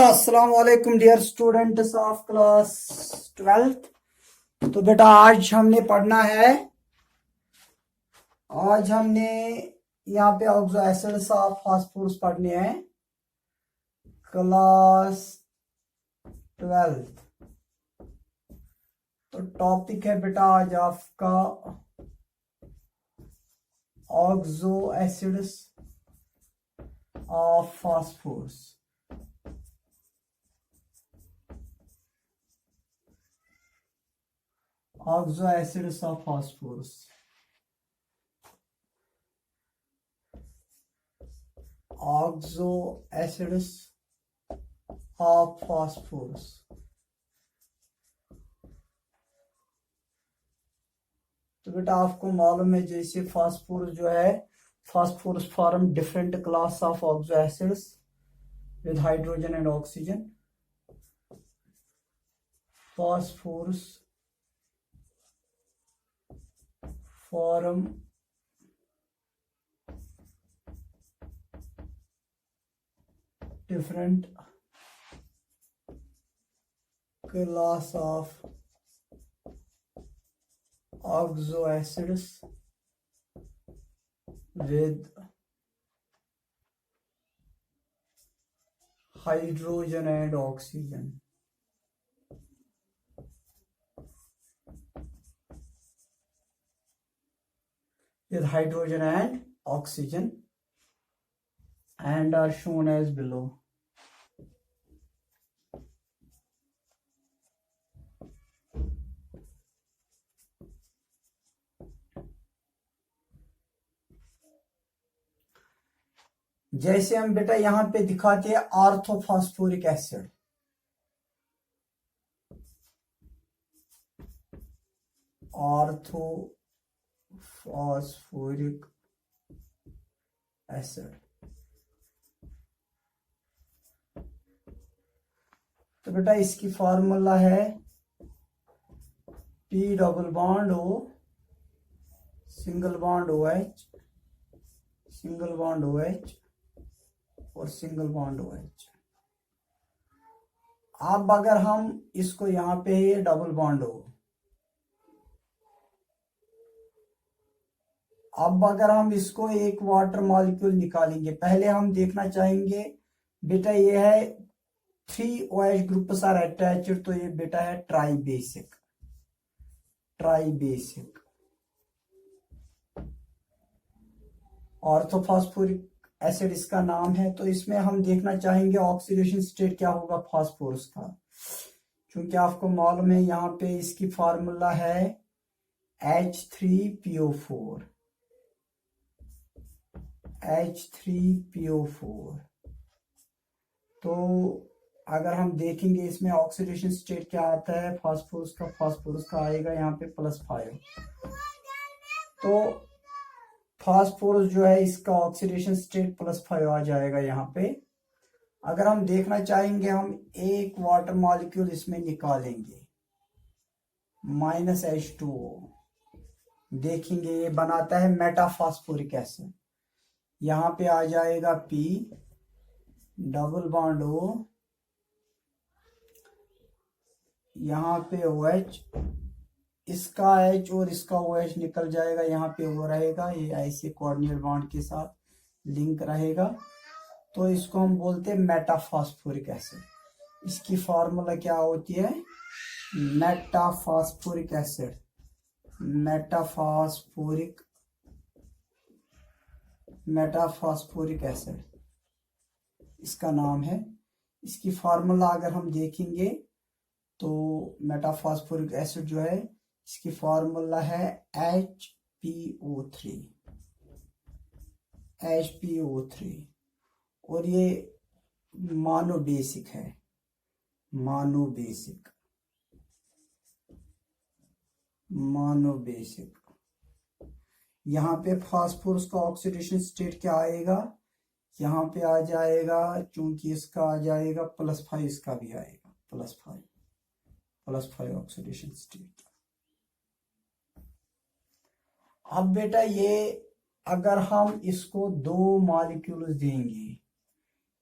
अस्सलाम वालेकुम dear students of class 12th। तो बेटा आज हमने पढ़ना है। आज हमने यहाँ पे ऑक्सो एसिड्स ऑफ फास्फोरस पढ़ने हैं क्लास 12th। तो टॉपिक है बेटा आज आपका oxo acids of phosphorus. Oxo acids of phosphorus. Oxo acids of phosphorus. तो बेटा आपको मालूम है जैसे फास्फोरस जो है, phosphorus form different class of oxo acids with hydrogen and oxygen. Phosphorus form different class of oxo acids with hydrogen and oxygen. With hydrogen and oxygen and are shown as below. जैसे हम बेटा यहां पे दिखाते हैं orthophosphoric acid. Orthophosphoric acid. तो बेटा इसकी फॉर्मूला है P double bond O single bond OH, single bond OH और सिंगल बॉन्ड OH। अब अगर हम इसको यहां पे ये डबल बॉन्ड हो, अब अगर हम इसको एक वाटर मॉलिक्यूल निकालेंगे, पहले हम देखना चाहेंगे बेटा ये है 3 OH ग्रुप्स आर अटैच्ड। तो ये बेटा है ट्राई बेसिक। ऑर्थोफॉस्फोरिक एसिड इसका नाम है। तो इसमें हम देखना चाहेंगे ऑक्सीडेशन स्टेट क्या होगा फास्फोरस का, क्योंकि आपको मालूम है यहाँ पे इसकी फार्मूला है H3PO4। तो अगर हम देखेंगे इसमें ऑक्सीडेशन स्टेट क्या आता है फास्फोरस का आएगा यहाँ पे +5। तो फास्फोरस जो है इसका ऑक्सीडेशन स्टेट +5 आ जाएगा यहाँ पे। अगर हम देखना चाहेंगे, हम एक वाटर मॉलिक्यूल इसमें निकालेंगे -H2O, देखेंगे ये बनाता है मेटाफॉस्फोरिक एसिड। यहाँ पे आ जाएगा P डबल बॉन्ड O, यहाँ पे OH, इसका H और इसका OH निकल जाएगा, यहाँ पे O रहेगा, ये ऐसे कोऑर्डिनेट बॉन्ड के साथ लिंक रहेगा। तो इसको हम बोलते हैं मेटाफॉस्फोरिक एसिड। इसकी फॉर्मूला क्या होती है मेटाफॉस्फोरिक एसिड। मेटाफॉस्फोरिक एसिड इसका नाम है। इसकी फार्मूला अगर हम देखेंगे तो मेटाफॉस्फोरिक एसिड जो है इसकी फार्मूला है HPO3 और ये मानो बेसिक है, मानो बेसिक। यहाँ पे फास्फोरस का ऑक्सीडेशन स्टेट क्या आएगा, यहाँ पे आ जाएगा, चूंकि इसका आ जाएगा +5, इसका भी आएगा +5 ऑक्सीडेशन स्टेट। अब बेटा ये अगर हम इसको 2 मॉलिक्यूल्स देंगे,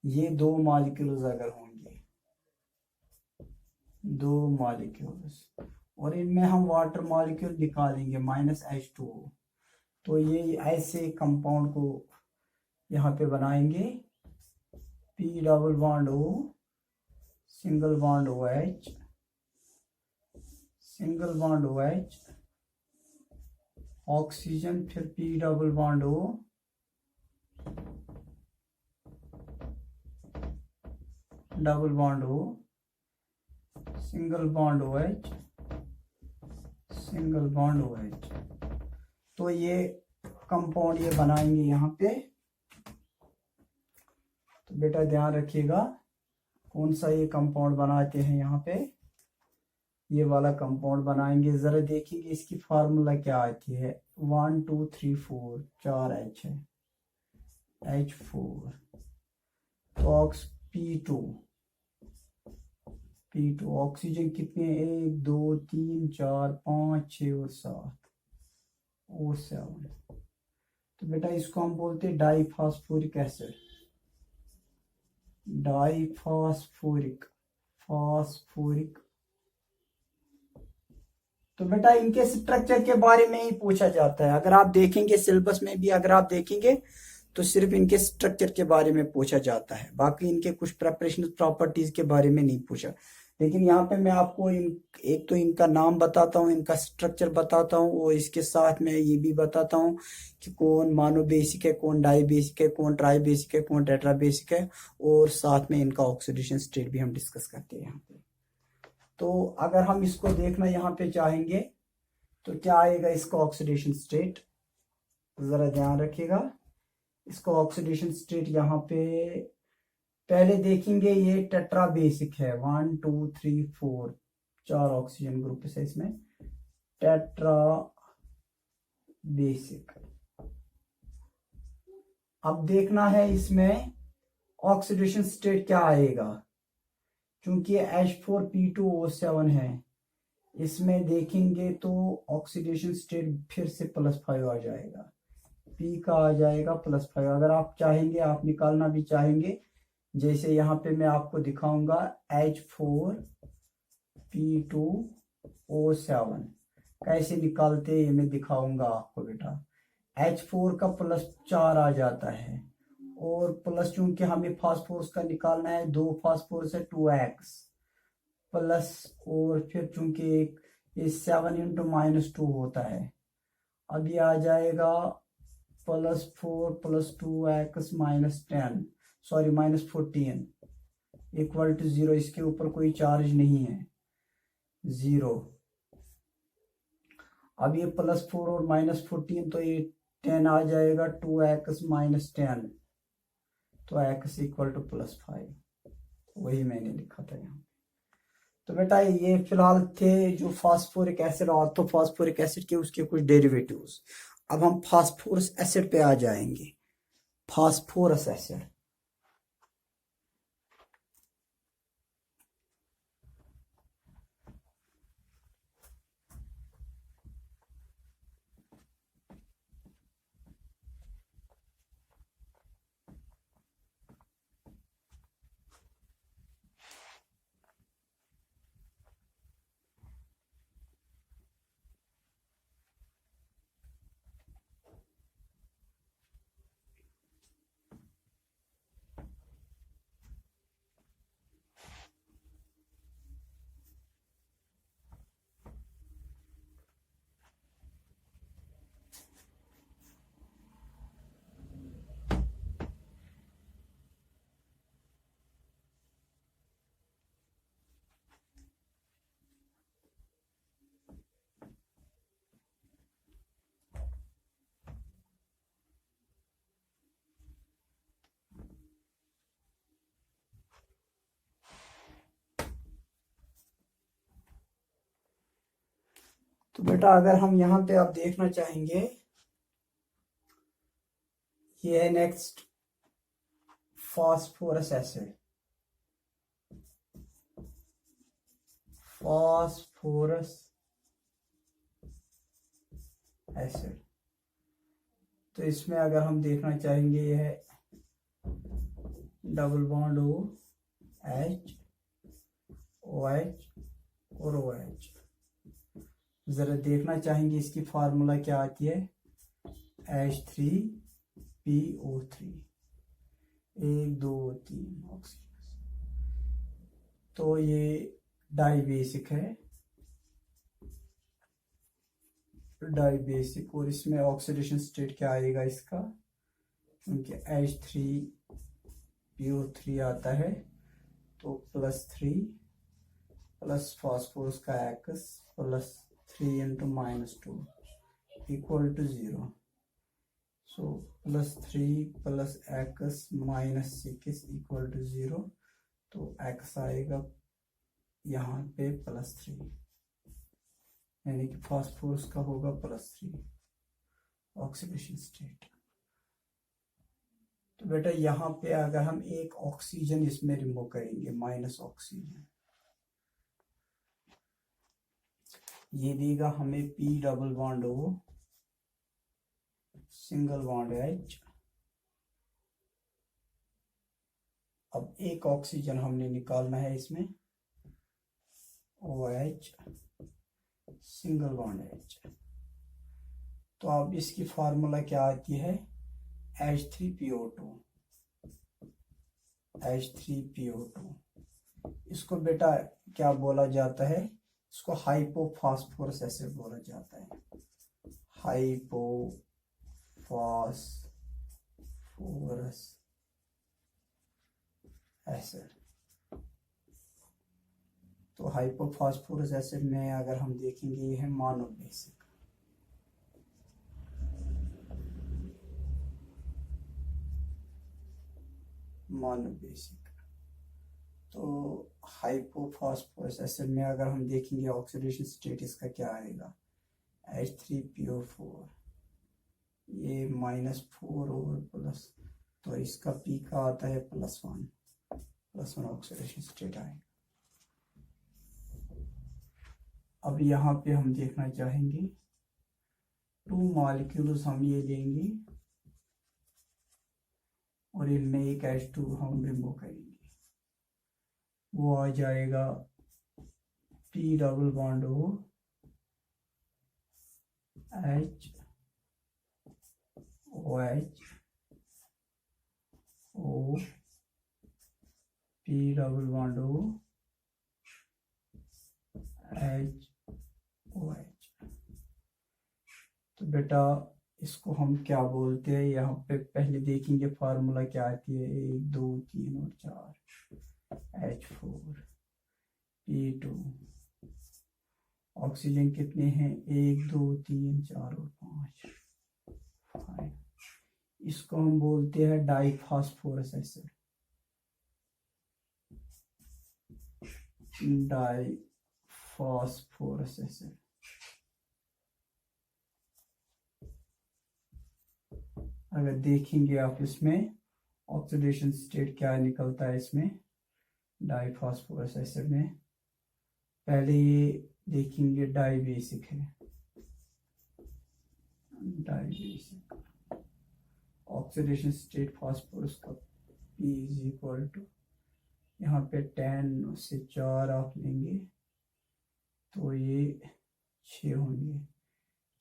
ये 2 मॉलिक्यूल्स अगर होंगे 2 मॉलिक्यूल्स, और इनमें हम वाटर मॉलिक्यूल निकालेंगे -H2O। तो ये ऐसे कंपाउंड को यहाँ पे बनाएंगे, P double bond O, single bond OH, single bond OH, oxygen, फिर P double bond O, double bond O, single bond OH, single bond OH। तो ये कंपाउंड ये बनाएंगे यहाँ पे। तो बेटा ध्यान रखिएगा कौन सा ये कंपाउंड बनाते हैं। यहाँ पे ये वाला कंपाउंड बनाएंगे, जरा देखेंगे इसकी फार्मूला क्या आती है। 1 2 3 4 4 H है, H4, तो P2 ऑक्सीजन कितने, 1 2 3 4 5 6 और 7 और 7। तो बेटा इसको हम बोलते हैं डाईफॉस्फोरिक एसिड, डाईफॉस्फोरिक, फॉस्फोरिक। तो बेटा इनके स्ट्रक्चर के बारे में ही पूछा जाता है। अगर आप देखेंगे सिलेबस में भी, अगर आप देखेंगे तो सिर्फ इनके स्ट्रक्चर के बारे में पूछा जाता है, बाकी इनके कुछ प्रिपरेशन प्रॉपर्टीज के बारे में नहीं पूछा। लेकिन यहाँ पे मैं आपको एक तो इनका नाम बताता हूँ, इनका स्ट्रक्चर बताता हूँ, और इसके साथ में ये भी बताता हूँ कि कौन मोनो बेसिक है, कौन डाई बेसिक है, कौन ट्राई बेसिक है, कौन टेट्रा बेसिक है, और साथ में इनका ऑक्सीडेशन स्टेट भी हम डिस्कस करते हैं यहाँ पे। तो अगर हम इसको देखना यहाँ पे चाहेंगे तो क्या आएगा इसका ऑक्सीडेशन स्टेट, जरा ध्यान रखिएगा। इसका ऑक्सीडेशन स्टेट यहाँ पे पहले देखेंगे, ये टेट्रा बेसिक है, 1 2 3 4 4 ऑक्सीजन ग्रुप है इसमें, टेट्रा बेसिक। अब देखना है इसमें ऑक्सीडेशन स्टेट क्या आएगा, क्योंकि H4P2O7 है, इसमें देखेंगे तो ऑक्सीडेशन स्टेट फिर से +5 आ जाएगा, P का आ जाएगा +5। अगर आप चाहेंगे, आप निकालना भी चाहेंगे, जैसे यहाँ पे मैं आपको दिखाऊंगा H4P2O7 कैसे निकालते हैं, मैं दिखाऊंगा आपको बेटा। H4 का +4 आ जाता है, और प्लस चूंकि हमें फास्फोरस का निकालना है, 2 फास्फोरस है 2x प्लस, और फिर चूंकि ये 7 × -2 होता है, अब ये आ जाएगा +4 + 2x -10, सॉरी -14 इक्वल टू 0। इसके ऊपर कोई चार्ज नहीं है, 0। अब ये +4 और -14, तो ये 10 आ जाएगा, 2x -10, तो x इक्वल टू +5, वही मैंने लिखा था यहाँ। तो बेटा ये फिलहाल थे जो फास्फोरिक एसिड, ऑर्थोफॉस्फोरिक एसिड के उसके कुछ डेरिवेटिव्स। अब हम फास्फोरस एसिड पे आ जाएंगे, फास्फोरस एसिड। तो बेटा अगर हम यहाँ पे आप देखना चाहेंगे, ये है next phosphorus acid, phosphorous acid. तो इसमें अगर हम देखना चाहेंगे, ये है double bond O H OH और OH। जरा देखना चाहेंगे इसकी फार्मूला क्या आती है, H3PO3, 1 2 3 ऑक्सीजन। तो ये डाई बेसिक है, डाई बेसिक, और इसमें ऑक्सीडेशन स्टेट क्या आएगा इसका, क्योंकि H3PO3 आता है तो +3 प्लस फास्फोरस का X +3 × -2 = 0। सो +3 + X -6 = 0। तो X आएगा यहाँ पे +3, यानी कि फास्फोरस का होगा +3 ऑक्सीडेशन स्टेट। तो बेटा यहाँ पे अगर हम एक ऑक्सीजन इसमें रिमूव करेंगे, माइनस ऑक्सीजन, ये देगा हमें P double bond O single bond H। अब एक ऑक्सीजन हमने निकालना है इसमें, OH सिंगल बॉन्ड H। तो अब इसकी फार्मूला क्या आती है, H3PO2, H3PO2। इसको बेटा क्या बोला जाता है, इसको हाइपोफॉस्फोरस एसिड बोला जाता है, हाइपोफॉस्फोरस एसिड। तो हाइपोफॉस्फोरस एसिड में अगर हम देखेंगे ये है मोनोबेसिक, मोनोबेसिक। तो हाइपोफॉस्फोरस एसिड में अगर हम देखेंगे ऑक्सीडेशन स्टेट इसका क्या आएगा, H3PO4, ये -4 और प्लस, तो इसका P का आता है +1 ऑक्सीडेशन स्टेट आएगा। अब यहाँ पे हम देखना चाहेंगे 2 मॉलिक्यूल्स हम ये लेंगे और इनमें एक H2 हम रिमूव करेंगे, वो आ जाएगा P double bond O H OH O P double bond O H OH। तो बेटा इसको हम क्या बोलते हैं, यहाँ पे पहले देखेंगे फार्मूला क्या आती है, 1 2 3 और 4, H4P2। ऑक्सीजन कितने हैं, 1 2 3 4 और 5। इसको हम बोलते हैं डाईफॉस्फोरस एसिड, डाईफॉस्फोरस एसिड। अगर देखेंगे आप इसमें ऑक्सीडेशन स्टेट क्या निकलता है इसमें डाईफॉस्फोरस एसिड में, पहले ये देखेंगे डाई बेसिक है, dibasic. Oxidation state phosphorus का P = यहाँ पे 10 से 4 आप लेंगे तो ये 6 होंगे,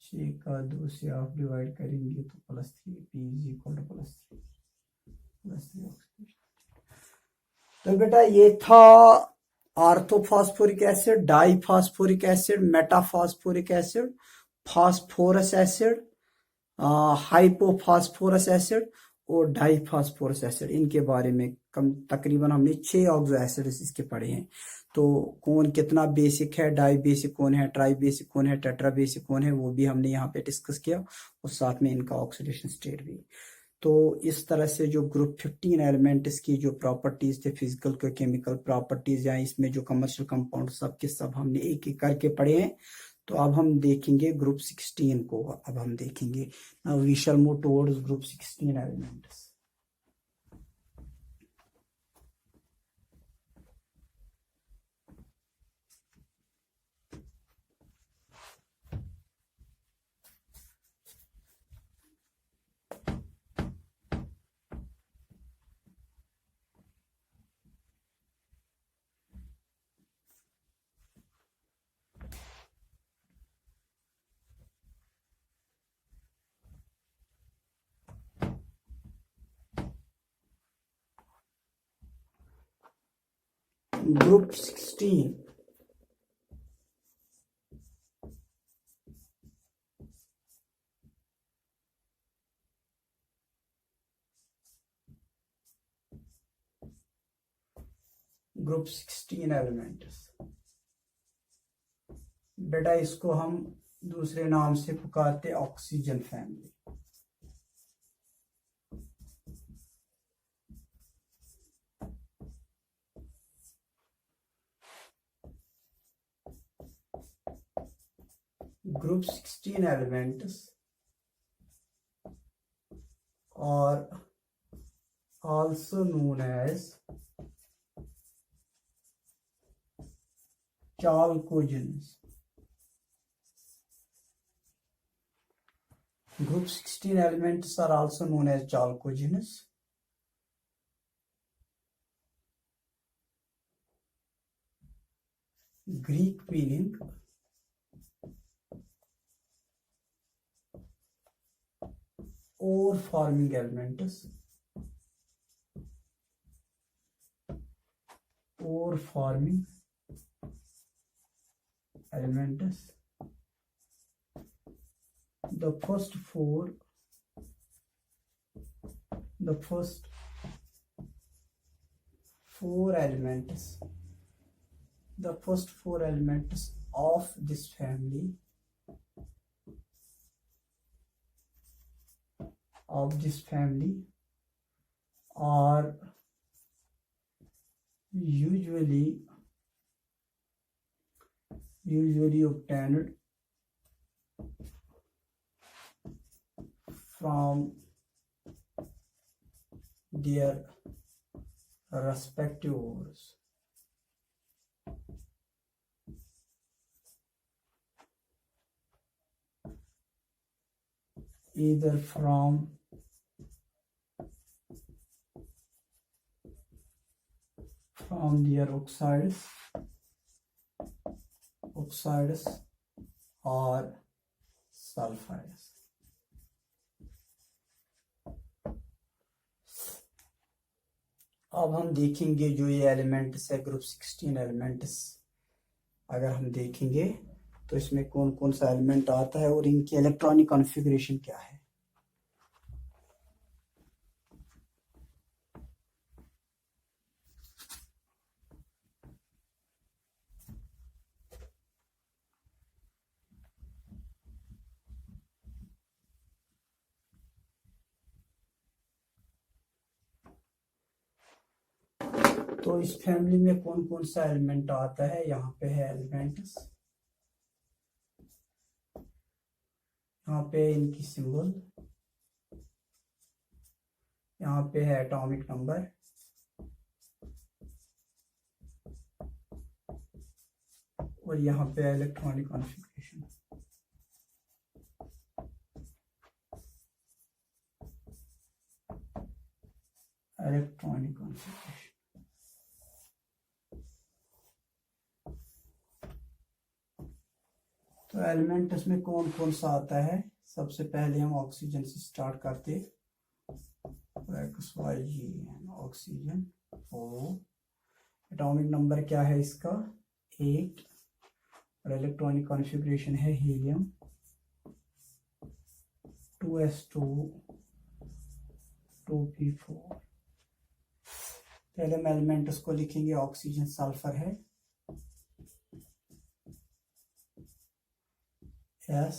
6 का 2 से आप डिवाइड करेंगे तो +3, P = +3 ऑक्सीडेशन। तो बेटा ये था orthophosphoric acid, diphosphoric acid, metaphosphoric acid, phosphorous acid, hypophosphorous acid और डाईफॉस्फोरस एसिड। इनके बारे में तकरीबन हमने 6 ऑक्सो एसिड्स इसके पढ़े हैं। तो कौन कितना बेसिक है, डाई बेसिक कौन है, ट्राई बेसिक कौन है, टेट्रा बेसिक कौन है, वो भी हमने यहाँ पे डिस्कस किया, और साथ में इनका ऑक्सीडेशन स्टेट भी। तो इस तरह से जो ग्रुप 15 एलिमेंट्स की जो प्रॉपर्टीज थे, फिजिकल के केमिकल प्रॉपर्टीज, या इसमें जो कमर्शियल कंपाउंड सब के सब हमने एक एक करके पढ़े हैं। तो अब हम देखेंगे ग्रुप 16 को, अब हम देखेंगे now we shall move towards group 16 elements. Group 16 group 16 elements, बेटा इसको हम दूसरे नाम से पुकारते ऑक्सीजन फैमिली। ग्रुप 16 एलिमेंट्स और also known as chalcogens. Group 16 elements are also known as chalcogens. Greek meaning ore forming elements. Ore forming elements. The first four elements, the first four elements of this family are usually obtained from their respective ores. Either from their oxides or sulfides. अब हम देखेंगे जो ये elements है group 16 elements, अगर हम देखेंगे तो इसमें कौन कौन सा एलिमेंट आता है और इनकी इलेक्ट्रॉनिक कॉन्फ़िगरेशन क्या है। तो इस फैमिली में कौन कौन सा एलिमेंट आता है, यहाँ पे है एलिमेंट्स, यहाँ पे इनकी सिंबल, यहाँ पे है एटॉमिक नंबर, और यहाँ पे इलेक्ट्रॉनिक कॉन्फ़िगरेशन। इलेक्ट्रॉनिक कॉन्फ़िगरेशन तो एलिमेंट्स में कौन कौन सा आता है। सबसे पहले हम ऑक्सीजन से स्टार्ट करते, ऑक्सीजन। ओ एटॉमिक नंबर क्या है इसका 8, और इलेक्ट्रॉनिक कॉन्फ़िगरेशन है हीलियम 2s2 2p4। पहले हम एलिमेंट्स को लिखेंगे, ऑक्सीजन सल्फर है S,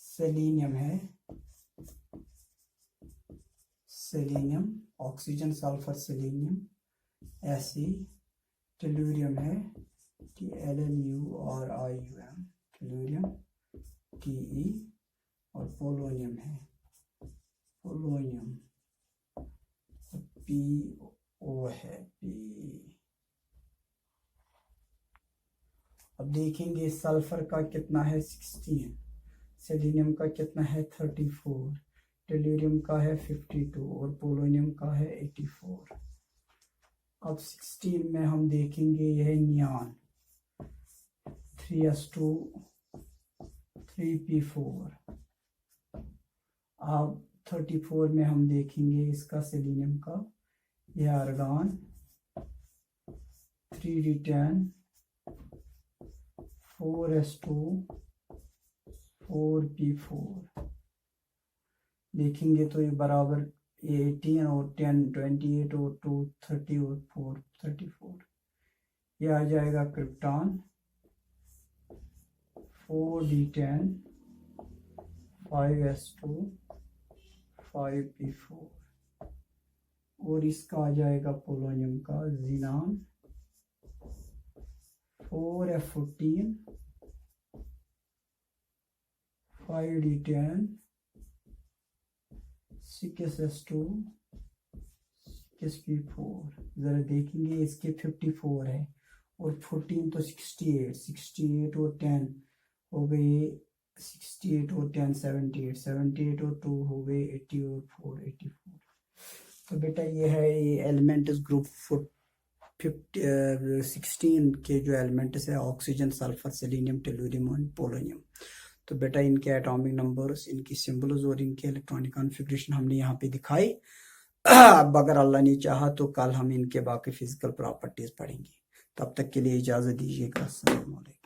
सेलेनियम है selenium, oxygen sulphur selenium Fe, tellurium है TLLU और IUM टेलुरियम TE, और पोलोनियम है पोलोनियम PO है P। अब देखेंगे सल्फर का कितना है 16, सेलेनियम का कितना है 34, टेलुरियम का है 52 और पोलोनियम का है 84। अब 16 में हम देखेंगे यह नियॉन 3s2 3p4। अब 34 में हम देखेंगे इसका सेलेनियम का, यह आर्गन 3d10 4s2 4p4 देखेंगे तो ये बराबर 18 और 10 28 और 2 30 और 4 34 ये आ जाएगा क्रिप्टॉन 4d10 5s2 5p4 और इसका आ जाएगा पोलोनियम का xenon 4f14 5d10 6s2 6p4 जरा देखेंगे इसके 54 है और 14 तो 68 और 10 हो गए 68 और 10 78 और 2 हो गए 80 और 4 84 तो बेटा ये है ये एलिमेंट इस ग्रुप 16 के जो एलिमेंट्स है ऑक्सीजन सल्फर सेलेनियम टेलुरियम और पोलोनियम तो बेटा इनके एटॉमिक नंबर्स इनकी सिंबल्स और इनके इलेक्ट्रॉनिक कॉन्फ़िगरेशन हमने यहाँ पे दिखाई अब अगर अल्लाह ने चाहा तो कल हम इनके बाकी फिजिकल प्रॉपर्टीज पढ़ेंगे तब तक के लिए इजाज़त दीजिएगा अस्सलाम वालेकुम।